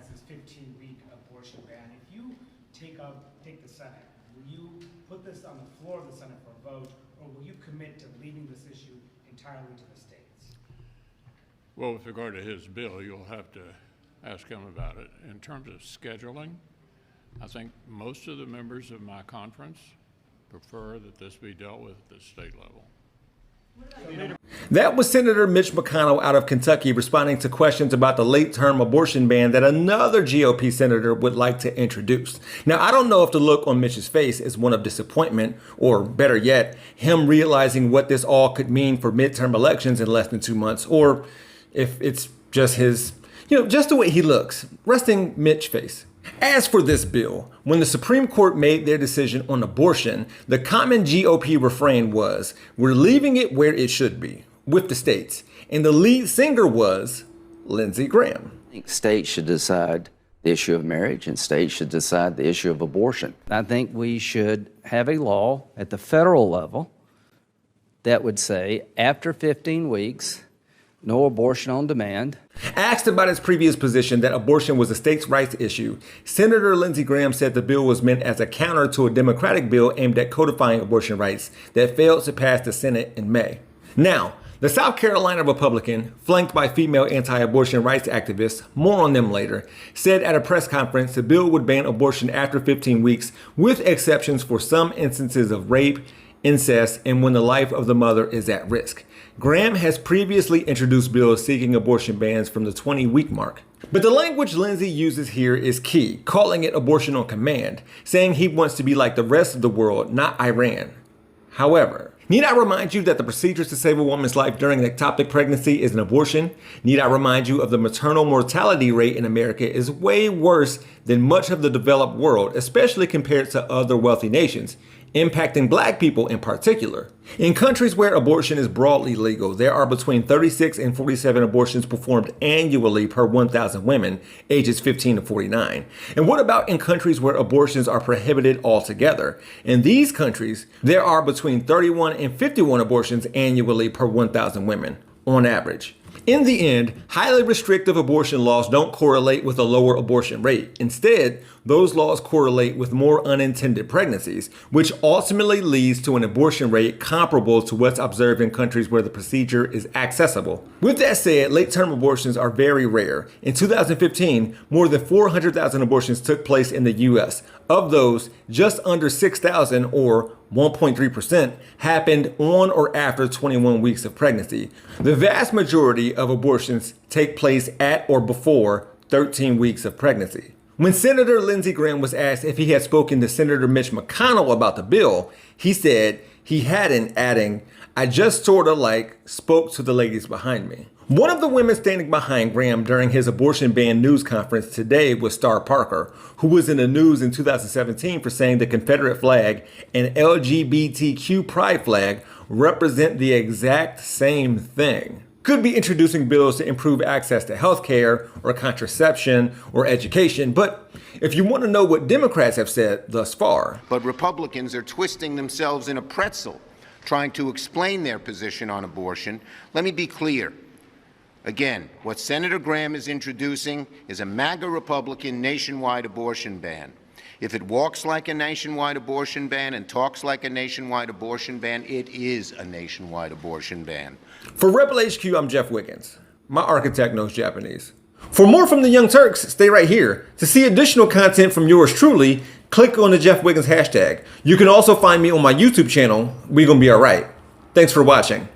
has this 15-week abortion ban. If you take the Senate, will you put this on the floor of the Senate for a vote, or will you commit to leaving this issue entirely to the states? Well, with regard to his bill, you'll have to ask him about it. In terms of scheduling, I think most of the members of my conference prefer that this be dealt with at the state level. That was Senator Mitch McConnell out of Kentucky responding to questions about the late-term abortion ban that another GOP senator would like to introduce. Now, I don't know if the look on Mitch's face is one of disappointment, or better yet, him realizing what this all could mean for midterm elections in less than 2 months, or if it's just his, just the way he looks, resting Mitch face. As for this bill, when the Supreme Court made their decision on abortion, the common GOP refrain was, "We're leaving it where it should be, with the states." And the lead singer was Lindsey Graham. I think states should decide the issue of marriage, and states should decide the issue of abortion. I think we should have a law at the federal level that would say after 15 weeks, no abortion on demand. Asked about his previous position that abortion was a states' rights issue, Senator Lindsey Graham said the bill was meant as a counter to a Democratic bill aimed at codifying abortion rights that failed to pass the Senate in May. Now, the South Carolina Republican, flanked by female anti-abortion rights activists, more on them later, said at a press conference the bill would ban abortion after 15 weeks, with exceptions for some instances of rape, incest, and when the life of the mother is at risk. Graham has previously introduced bills seeking abortion bans from the 20-week mark. But the language Lindsey uses here is key, calling it abortion on command, saying he wants to be like the rest of the world, not Iran. However, need I remind you that the procedures to save a woman's life during an ectopic pregnancy is an abortion? Need I remind you of the maternal mortality rate in America is way worse than much of the developed world, especially compared to other wealthy nations, impacting black people in particular. In countries where abortion is broadly legal, there are between 36 and 47 abortions performed annually per 1,000 women, ages 15 to 49. And what about in countries where abortions are prohibited altogether? In these countries, there are between 31 and 51 abortions annually per 1,000 women, on average. In the end, highly restrictive abortion laws don't correlate with a lower abortion rate. Instead, those laws correlate with more unintended pregnancies, which ultimately leads to an abortion rate comparable to what's observed in countries where the procedure is accessible. With that said, late-term abortions are very rare. In 2015, more than 400,000 abortions took place in the U.S. Of those, just under 6,000, or 1.3%, happened on or after 21 weeks of pregnancy. The vast majority of abortions take place at or before 13 weeks of pregnancy. When Senator Lindsey Graham was asked if he had spoken to Senator Mitch McConnell about the bill, he said he hadn't, adding, "I just sort of spoke to the ladies behind me." One of the women standing behind Graham during his abortion ban news conference today was Star Parker, who was in the news in 2017 for saying the Confederate flag and LGBTQ pride flag represent the exact same thing. Could be introducing bills to improve access to health care or contraception or education, but if you want to know what Democrats have said thus far. But Republicans are twisting themselves in a pretzel, trying to explain their position on abortion. Let me be clear. Again, what Senator Graham is introducing is a MAGA Republican nationwide abortion ban. If it walks like a nationwide abortion ban and talks like a nationwide abortion ban, it is a nationwide abortion ban. For Rebel HQ, I'm Jeff Wiggins. My architect knows Japanese. For more from the Young Turks, stay right here. To see additional content from yours truly, click on the Jeff Wiggins hashtag. You can also find me on my YouTube channel, We Gonna Be Alright. Thanks for watching.